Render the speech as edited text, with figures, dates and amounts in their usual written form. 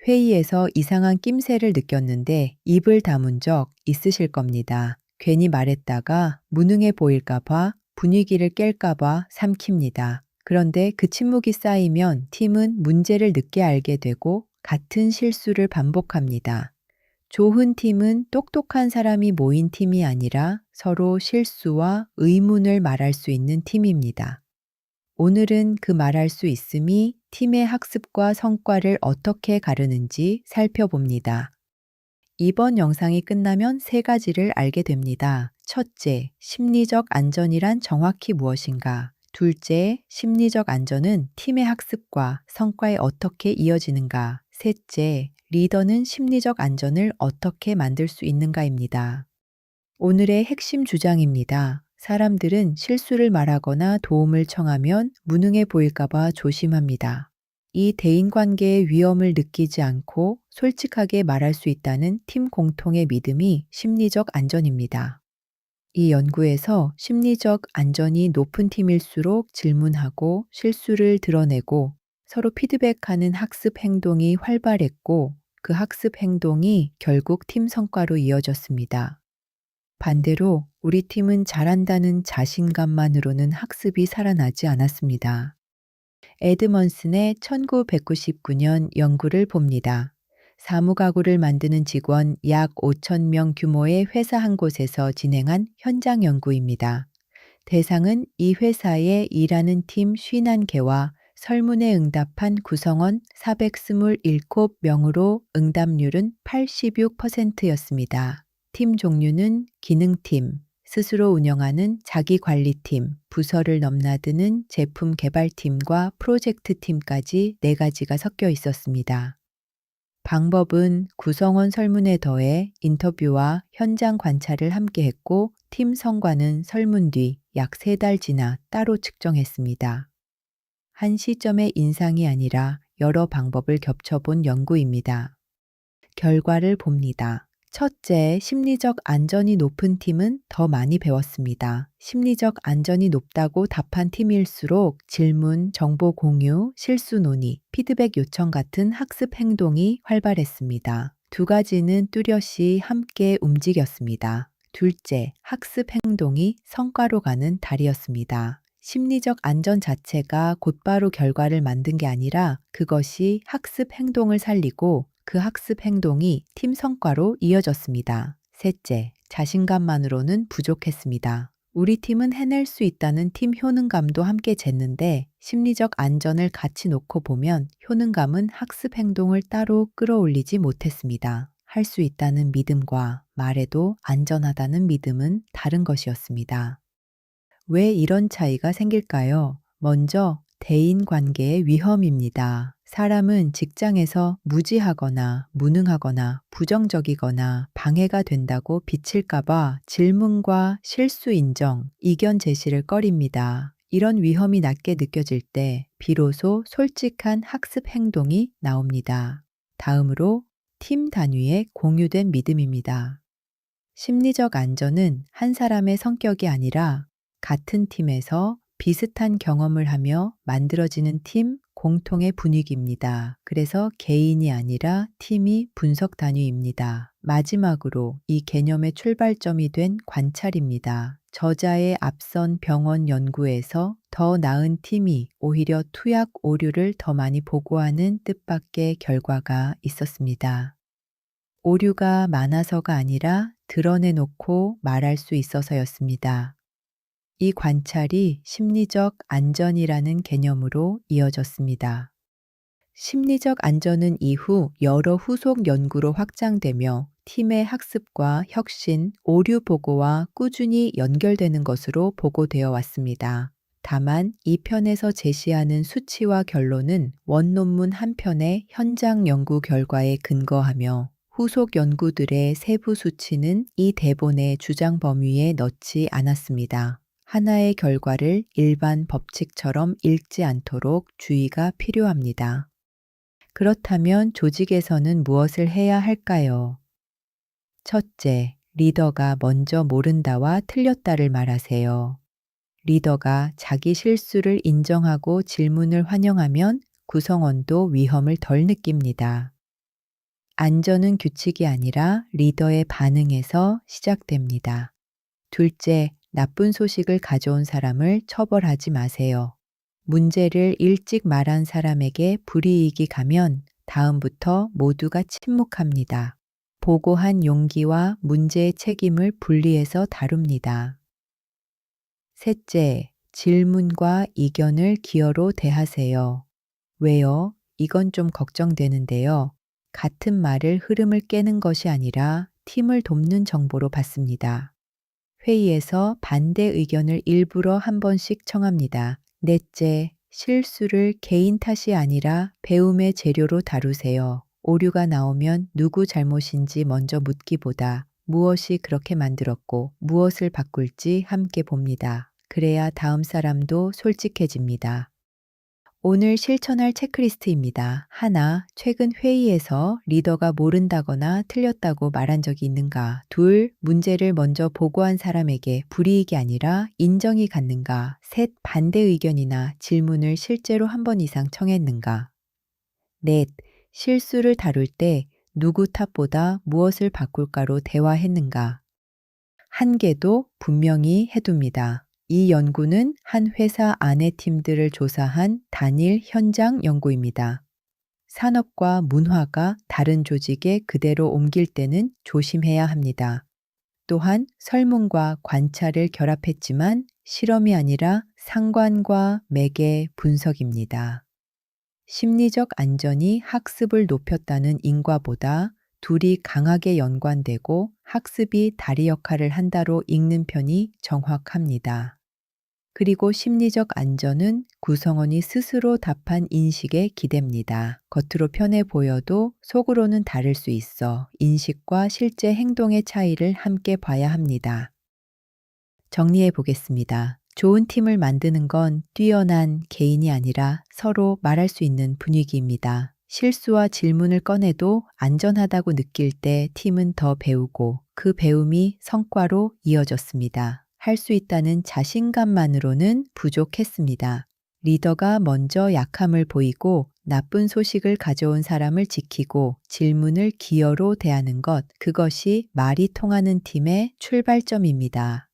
회의에서 이상한 낌새를 느꼈는데 입을 다문 적 있으실 겁니다. 괜히 말했다가 무능해 보일까봐 분위기를 깰까봐 삼킵니다. 그런데 그 침묵이 쌓이면 팀은 문제를 늦게 알게 되고 같은 실수를 반복합니다. 좋은 팀은 똑똑한 사람이 모인 팀이 아니라 서로 실수와 의문을 말할 수 있는 팀입니다. 오늘은 그 말할 수 있음이 팀의 학습과 성과를 어떻게 가르는지 살펴봅니다. 이번 영상이 끝나면 세 가지를 알게 됩니다. 첫째, 심리적 안전이란 정확히 무엇인가? 둘째, 심리적 안전은 팀의 학습과 성과에 어떻게 이어지는가? 셋째, 리더는 심리적 안전을 어떻게 만들 수 있는가입니다. 오늘의 핵심 주장입니다. 사람들은 실수를 말하거나 도움을 청하면 무능해 보일까봐 조심합니다. 이 대인관계의 위험을 느끼지 않고 솔직하게 말할 수 있다는 팀 공통의 믿음이 심리적 안전입니다. 이 연구에서 심리적 안전이 높은 팀일수록 질문하고 실수를 드러내고 서로 피드백하는 학습 행동이 활발했고 그 학습 행동이 결국 팀 성과로 이어졌습니다. 반대로 우리 팀은 잘한다는 자신감만으로는 학습이 살아나지 않았습니다. 에드먼슨의 1999년 연구를 봅니다. 사무가구를 만드는 직원 약 5천 명 규모의 회사 한 곳에서 진행한 현장 연구입니다. 대상은 이 회사에 일하는 팀 51개와 설문에 응답한 구성원 427명으로 응답률은 86%였습니다. 팀 종류는 기능팀, 스스로 운영하는 자기관리팀, 부서를 넘나드는 제품 개발팀과 프로젝트팀까지 4가지가 섞여 있었습니다. 방법은 구성원 설문에 더해 인터뷰와 현장 관찰을 함께 했고 팀 성과는 설문 뒤 약 3달 지나 따로 측정했습니다. 한 시점의 인상이 아니라 여러 방법을 겹쳐본 연구입니다. 결과를 봅니다. 첫째, 심리적 안전이 높은 팀은 더 많이 배웠습니다. 심리적 안전이 높다고 답한 팀일수록 질문, 정보 공유, 실수 논의, 피드백 요청 같은 학습 행동이 활발했습니다. 두 가지는 뚜렷이 함께 움직였습니다. 둘째, 학습 행동이 성과로 가는 다리였습니다. 심리적 안전 자체가 곧바로 결과를 만든 게 아니라 그것이 학습 행동을 살리고 그 학습 행동이 팀 성과로 이어졌습니다. 셋째, 자신감만으로는 부족했습니다. 우리 팀은 해낼 수 있다는 팀 효능감도 함께 쟀는데 심리적 안전을 같이 놓고 보면 효능감은 학습 행동을 따로 끌어올리지 못했습니다. 할 수 있다는 믿음과 말해도 안전하다는 믿음은 다른 것이었습니다. 왜 이런 차이가 생길까요? 먼저 대인 관계의 위험입니다. 사람은 직장에서 무지하거나 무능하거나 부정적이거나 방해가 된다고 비칠까봐 질문과 실수 인정, 이견 제시를 꺼립니다. 이런 위험이 낮게 느껴질 때 비로소 솔직한 학습 행동이 나옵니다. 다음으로 팀 단위의 공유된 믿음입니다. 심리적 안전은 한 사람의 성격이 아니라 같은 팀에서 비슷한 경험을 하며 만들어지는 팀 공통의 분위기입니다. 그래서 개인이 아니라 팀이 분석 단위입니다. 마지막으로 이 개념의 출발점이 된 관찰입니다. 저자의 앞선 병원 연구에서 더 나은 팀이 오히려 투약 오류를 더 많이 보고하는 뜻밖의 결과가 있었습니다. 오류가 많아서가 아니라 드러내놓고 말할 수 있어서였습니다. 이 관찰이 심리적 안전이라는 개념으로 이어졌습니다. 심리적 안전은 이후 여러 후속 연구로 확장되며 팀의 학습과 혁신, 오류 보고와 꾸준히 연결되는 것으로 보고되어 왔습니다. 다만 이 편에서 제시하는 수치와 결론은 원논문 한 편의 현장 연구 결과에 근거하며 후속 연구들의 세부 수치는 이 대본의 주장 범위에 넣지 않았습니다. 하나의 결과를 일반 법칙처럼 읽지 않도록 주의가 필요합니다. 그렇다면 조직에서는 무엇을 해야 할까요? 첫째, 리더가 먼저 모른다와 틀렸다를 말하세요. 리더가 자기 실수를 인정하고 질문을 환영하면 구성원도 위험을 덜 느낍니다. 안전은 규칙이 아니라 리더의 반응에서 시작됩니다. 둘째, 나쁜 소식을 가져온 사람을 처벌하지 마세요. 문제를 일찍 말한 사람에게 불이익이 가면 다음부터 모두가 침묵합니다. 보고한 용기와 문제의 책임을 분리해서 다룹니다. 셋째, 질문과 이견을 기어로 대하세요. 왜요? 이건 좀 걱정되는데요. 같은 말을 흐름을 깨는 것이 아니라 팀을 돕는 정보로 받습니다. 회의에서 반대 의견을 일부러 한 번씩 청합니다. 넷째, 실수를 개인 탓이 아니라 배움의 재료로 다루세요. 오류가 나오면 누구 잘못인지 먼저 묻기보다 무엇이 그렇게 만들었고 무엇을 바꿀지 함께 봅니다. 그래야 다음 사람도 솔직해집니다. 오늘 실천할 체크리스트입니다. 하나, 최근 회의에서 리더가 모른다거나 틀렸다고 말한 적이 있는가? 둘, 문제를 먼저 보고한 사람에게 불이익이 아니라 인정이 갔는가? 셋, 반대 의견이나 질문을 실제로 한 번 이상 청했는가? 넷, 실수를 다룰 때 누구 탓보다 무엇을 바꿀까로 대화했는가? 한계도 분명히 해둡니다. 이 연구는 한 회사 안의 팀들을 조사한 단일 현장 연구입니다. 산업과 문화가 다른 조직에 그대로 옮길 때는 조심해야 합니다. 또한 설문과 관찰을 결합했지만 실험이 아니라 상관과 매개 분석입니다. 심리적 안전이 학습을 높였다는 인과보다 둘이 강하게 연관되고 학습이 다리 역할을 한다로 읽는 편이 정확합니다. 그리고 심리적 안전은 구성원이 스스로 답한 인식에 기댑니다. 겉으로 편해 보여도 속으로는 다를 수 있어 인식과 실제 행동의 차이를 함께 봐야 합니다. 정리해 보겠습니다. 좋은 팀을 만드는 건 뛰어난 개인이 아니라 서로 말할 수 있는 분위기입니다. 실수와 질문을 꺼내도 안전하다고 느낄 때 팀은 더 배우고 그 배움이 성과로 이어졌습니다. 할 수 있다는 자신감만으로는 부족했습니다. 리더가 먼저 약함을 보이고 나쁜 소식을 가져온 사람을 지키고 질문을 기여로 대하는 것, 그것이 말이 통하는 팀의 출발점입니다.